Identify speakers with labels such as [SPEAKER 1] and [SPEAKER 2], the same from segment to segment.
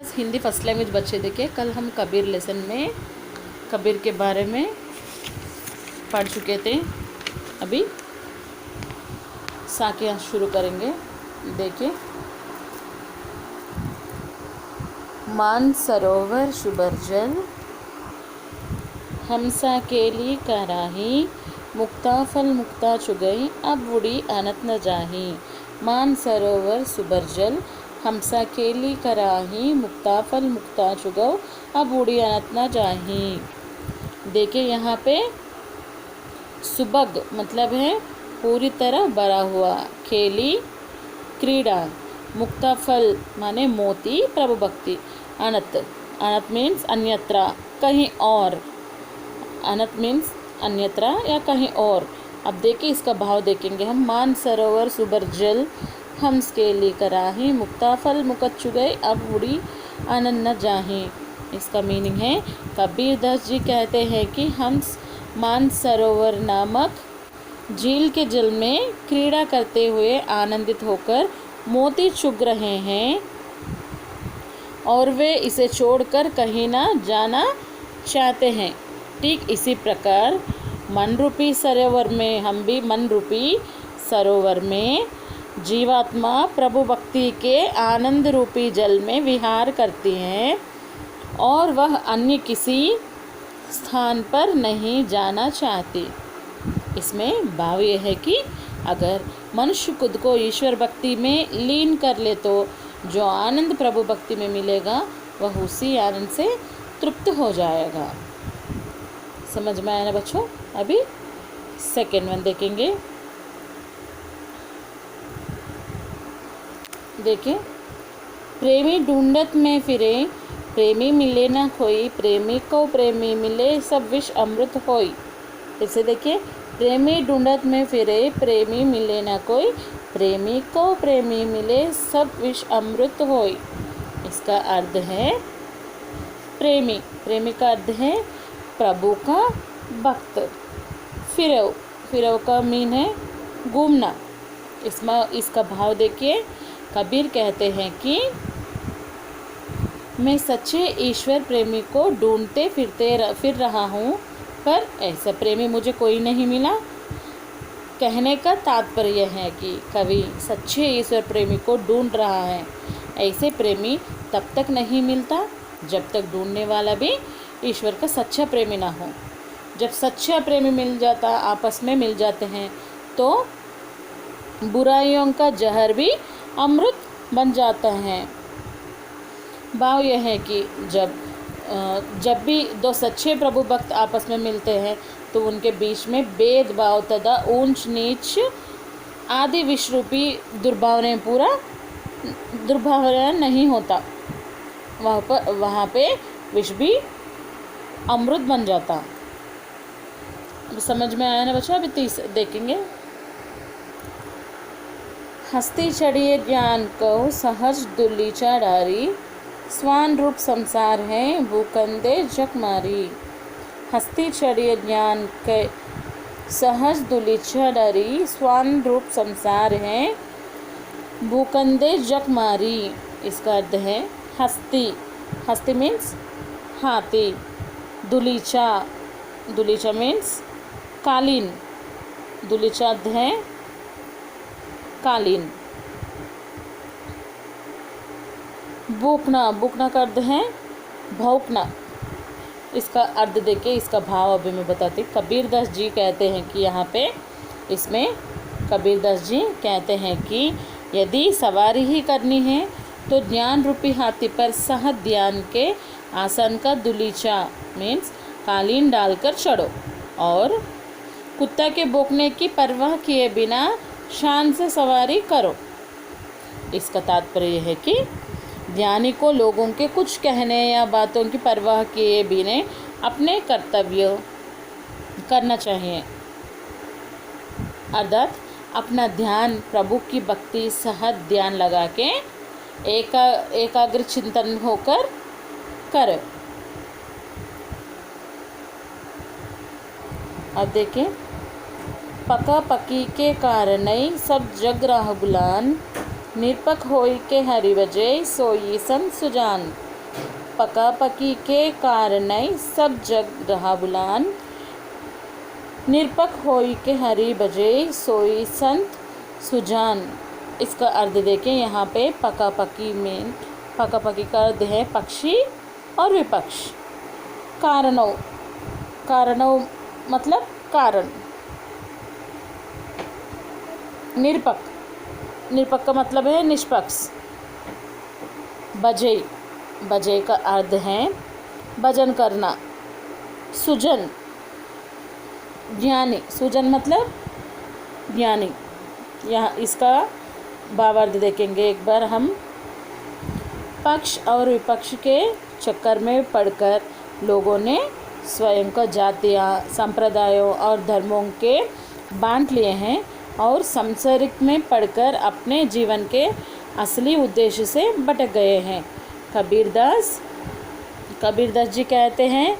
[SPEAKER 1] Hindi first language बच्चे देखिए, कल हम कबीर लेसन में कबीर के बारे में पढ़ चुके थे। अभी साकिया शुरू करेंगे। देखिए, मान सरोवर शुबरजल, हमसा केली कराही, मुक्ता फल मुक्ता चुगई, अब बुढ़ी अनत न जाही। मान सरोवर सुबरजल, हमसा केली कराही, मुक्ता फल मुक्ता चुगौ, अब बूढ़ी अनत न जाही। देखिए यहाँ पे सुबग मतलब है पूरी तरह भरा हुआ, खेली क्रीड़ा, मुक्ता फल माने मोती, प्रभु भक्ति, अनत अनत मीन्स अन्यत्र कहीं और, अनत मीन्स अन्यत्र या कहीं और। अब देखिए इसका भाव देखेंगे हम। मान सरोवर सुबरजल, हंस केली कराही, मुक्ता फल मुकत चुगई, अब बुढ़ी अनन न जाही। इसका मीनिंग है, कबीर दास जी कहते हैं कि हंस मान सरोवर नामक झील के जल में क्रीड़ा करते हुए आनंदित होकर मोती चुग रहे हैं और वे इसे छोड़कर कहीं ना जाना चाहते हैं। ठीक इसी प्रकार मन रूपी सरोवर में, हम भी मन रूपी सरोवर में जीवात्मा प्रभु भक्ति के आनंद रूपी जल में विहार करती हैं और वह अन्य किसी स्थान पर नहीं जाना चाहती। इसमें भाव यह है कि अगर मनुष्य खुद को ईश्वर भक्ति में लीन कर ले तो जो आनंद प्रभु भक्ति में मिलेगा वह उसी आनंद से तृप्त हो जाएगा। समझ में आया ना बच्चों? अभी सेकेंड वन देखेंगे। देखिए, प्रेमी ढूंढत में फिरे, प्रेमी मिले ना कोई, प्रेमी को प्रेमी मिले, सब विष अमृत होई। इसे देखिए, प्रेमी ढूंढत में फिरे, प्रेमी मिले ना कोई, प्रेमी को प्रेमी मिले, सब विष अमृत होई। इसका अर्थ है प्रेमी, प्रेमी का अर्थ है प्रभु का भक्त। फिरव, फिरव का मीन है घूमना। इसका भाव देखिए, कबीर कहते हैं कि मैं सच्चे ईश्वर प्रेमी को ढूंढते फिर रहा हूँ, पर ऐसा प्रेमी मुझे कोई नहीं मिला। कहने का तात्पर्य है कि कवि सच्चे ईश्वर प्रेमी को ढूंढ रहा है। ऐसे प्रेमी तब तक नहीं मिलता जब तक ढूंढने वाला भी ईश्वर का सच्चा प्रेमी ना हो। जब सच्चा प्रेमी मिल जाता, आपस में मिल जाते हैं, तो बुराइयों का जहर भी अमृत बन जाता है। भाव यह है कि जब भी दो सच्चे प्रभु भक्त आपस में मिलते हैं तो उनके बीच में भेदभाव तथा ऊंच नीच आदि विषरूपी दुर्भावना नहीं होता। वहाँ पे विष भी अमृत बन जाता। समझ में आया ना बच्चों? अभी देखेंगे। हस्ती चढ़िए ज्ञान को सहज दुल्ली चढ़ारी, स्वान रूप संसार है भूकंदे जग मारी। हस्ती चढ़िए ज्ञान के सहज दुल्ली चढ़ारी, स्वान रूप संसार है भूकंदे जग मारी। इसका अर्थ है हस्ती, हस्ती मीन्स हाथी, दुलीचा, दुलीचा मीन्स कालीन, दुलीचा अर्थ है कालीन। भूखना, भूखना का अर्थ है भौंकना। इसका अर्थ देखिए, इसका भाव अभी मैं बताती। कबीर दास जी कहते हैं कि यहाँ पे इसमें कबीर दास जी कहते हैं कि यदि सवारी ही करनी है तो ज्ञान रूपी हाथी पर सहज ध्यान के आसन का दुलीचा मीन्स कालीन डालकर चढ़ो और कुत्ता के भौंकने की परवाह किए बिना शान से सवारी करो। इसका तात्पर्य है कि ज्ञानी को लोगों के कुछ कहने या बातों की परवाह किए बिना अपने कर्तव्य करना चाहिए, अर्थात अपना ध्यान प्रभु की भक्ति सहज ध्यान लगा के एकाग्र चिंतन होकर करें। अब देखें, पका पकी के कारण सब जग राह गुलान, निरपक होई के हरि बजे सोई सन सुजान। पका पकी के कारणय सब जग रहा बुलान। निरपक होई के हरि बजे सोई संत सुजान। इसका अर्थ देखें यहाँ पे पका पकी में पका पकी का अर्थ है पक्षी और विपक्ष। कारणों कारणों मतलब कारण। निरपक निरपक का मतलब है निष्पक्ष। बजे बजे का अर्थ है भजन करना। सुजन ज्ञानी। सुजन मतलब ज्ञानी। यहाँ इसका भावार्थ देखेंगे एक बार हम। पक्ष और विपक्ष के चक्कर में पड़कर लोगों ने स्वयं को जातियाँ संप्रदायों और धर्मों के बांट लिए हैं और सांसारिक में पड़कर अपने जीवन के असली उद्देश्य से भटक गए हैं। कबीरदास जी कहते हैं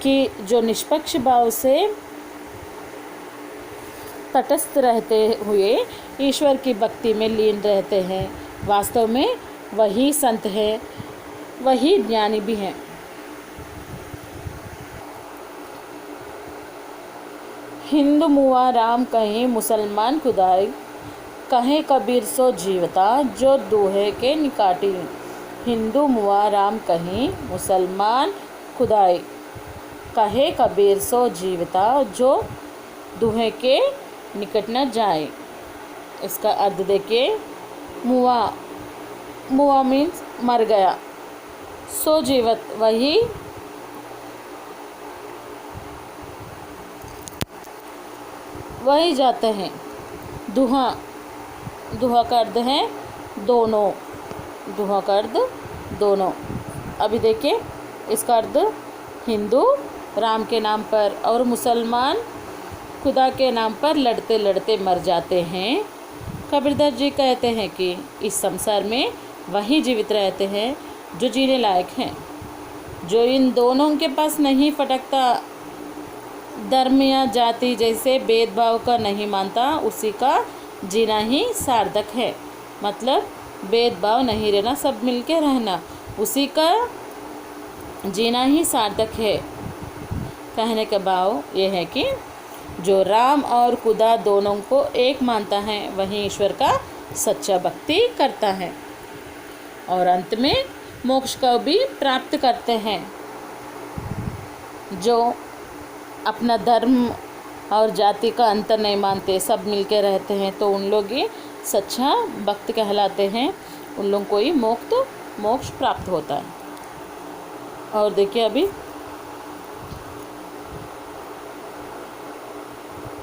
[SPEAKER 1] कि जो निष्पक्ष भाव से तटस्थ रहते हुए ईश्वर की भक्ति में लीन रहते हैं, वास्तव में वही संत है, वही ज्ञानी भी हैं। हिंदू मुआ राम कहें मुसलमान खुदाई। कहें कबीर सो जीवता जो दूहे के निकाटी। हिंदू मुआ राम कहें मुसलमान खुदाई। कहे कबीर सो जीवता जो दूहे के निकट न जाए। इसका अर्थ देखिए। मुआ मीन्स मर गया। सो जीवत वही जाते हैं। दुहा का अर्थ है दोनों। दुहा का अर्थ दोनों। अभी देखिए इसका अर्थ हिंदू राम के नाम पर और मुसलमान खुदा के नाम पर लड़ते लड़ते मर जाते हैं। कबीरदास जी कहते हैं कि इस संसार में वही जीवित रहते हैं जो जीने लायक हैं। जो इन दोनों के पास नहीं फटकता, धर्म या जाति जैसे भेदभाव का नहीं मानता, उसी का जीना ही सार्थक है। मतलब भेदभाव नहीं रहना, सब मिलके रहना, उसी का जीना ही सार्थक है। कहने का भाव यह है कि जो राम और खुदा दोनों को एक मानता है वही ईश्वर का सच्चा भक्ति करता है और अंत में मोक्ष को भी प्राप्त करते हैं। जो अपना धर्म और जाति का अंतर नहीं मानते, सब मिलके रहते हैं, तो उन लोग ही सच्चा भक्त कहलाते हैं। उन लोगों को ही मोक्ष प्राप्त होता है। और देखिए अभी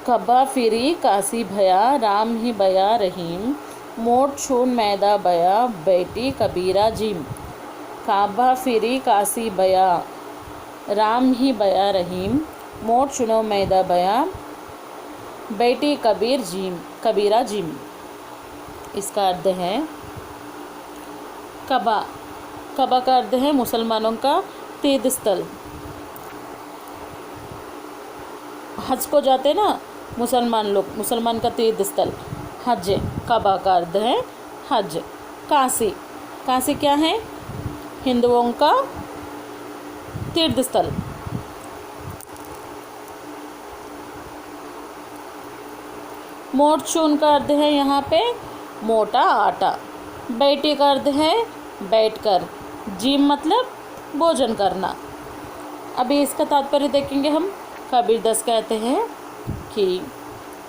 [SPEAKER 1] कब्बा फिरी काशी भया राम ही बया रहीम। मोट छून मैदा बया बेटी कबीरा जिम। काबा फिरी काशी बया राम ही बया रहीम। मोट चुनो मैदा बया बेटी कबीरा जिम। इसका अर्थ है कबा का अर्थ है मुसलमानों का तीर्थ स्थल। हज को जाते ना मुसलमान लोग, मुसलमान का तीर्थ स्थल हज। कबा का अर्थ है हज। काशी क्या है? हिंदुओं का तीर्थ स्थल। मोट चून का अर्थ है यहाँ पे मोटा आटा। बैठी का अर्थ है बैठकर। जिम मतलब भोजन करना। अभी इसका तात्पर्य देखेंगे हम। कबीरदास कहते हैं कि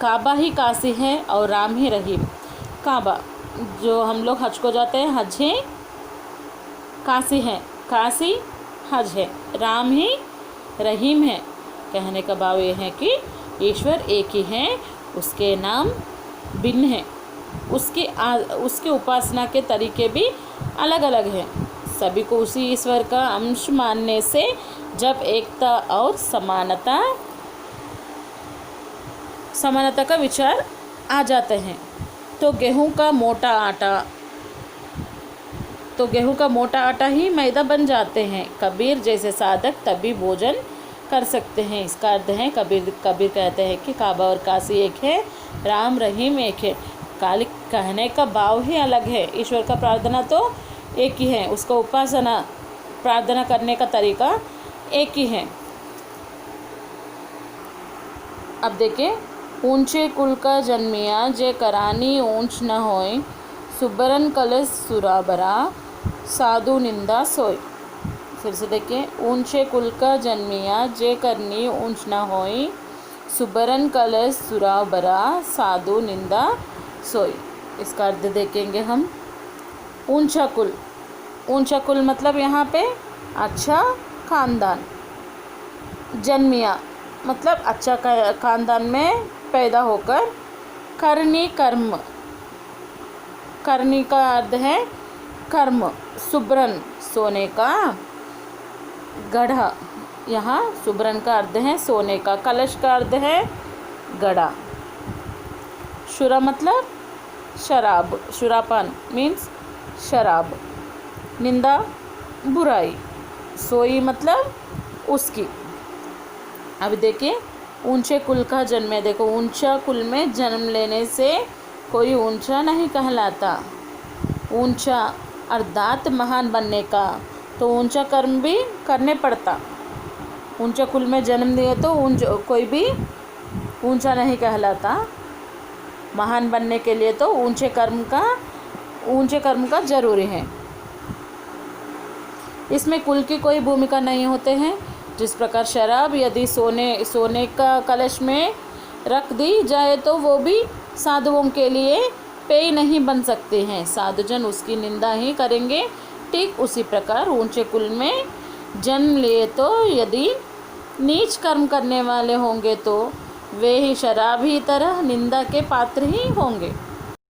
[SPEAKER 1] काबा ही काशी है और राम ही रहीम। काबा जो हम लोग हज को जाते हैं, हज ही काशी है, काशी हज है, राम ही रहीम है। कहने का भाव ये है कि ईश्वर एक ही है, उसके नाम भिन्न हैं, उसके उपासना के तरीके भी अलग अलग हैं। सभी को उसी ईश्वर का अंश मानने से जब एकता और समानता का विचार आ जाते हैं तो गेहूं का मोटा आटा ही मैदा बन जाते हैं। कबीर जैसे साधक तभी भोजन कर सकते हैं। इसका अर्थ है कबीर कहते हैं कि काबा और काशी एक है, राम रहीम एक है। कहने का भाव ही अलग है। ईश्वर का प्रार्थना तो एक ही है, उसका उपासना प्रार्थना करने का तरीका एक ही है। अब देखें, ऊंचे कुल का जन्मिया जे करानी ऊंच न होय, सुबरन कलश सुराबरा साधु निंदा सोय। फिर से देखें, ऊंचे कुल का जन्मिया जे करनी ऊंच न होय, सुबरन कलश सुराबरा साधु निंदा सोय। इसका अर्थ देखेंगे हम। ऊंचा कुल, ऊंचा कुल मतलब यहाँ पे अच्छा खानदान। जन्मिया मतलब अच्छा खानदान में पैदा होकर। करनी कर्म, करनी का अर्थ है कर्म। सुब्रन सोने का। गढ़ा, यहाँ सुब्रन का अर्थ है सोने का। कलश का अर्थ है गड़ा। शुरा मतलब शराब, शुरापान मीन्स शराब। निंदा बुराई। सोई मतलब उसकी। अब देखिए, ऊंचे कुल का जन्म है। देखो, ऊंचा कुल में जन्म लेने से कोई ऊंचा नहीं कहलाता। ऊंचा अर्थात महान बनने का, तो ऊंचा कर्म भी करने पड़ता। ऊंचा कुल में जन्म दिए तो कोई भी ऊंचा नहीं कहलाता। महान बनने के लिए तो ऊंचे कर्म का जरूरी है। इसमें कुल की कोई भूमिका नहीं होते हैं। जिस प्रकार शराब यदि सोने का कलश में रख दी जाए तो वो भी साधुओं के लिए पेय नहीं बन सकते हैं, साधुजन उसकी निंदा ही करेंगे। ठीक उसी प्रकार ऊंचे कुल में जन्म लिए तो यदि नीच कर्म करने वाले होंगे तो वे ही शराब ही तरह निंदा के पात्र ही होंगे।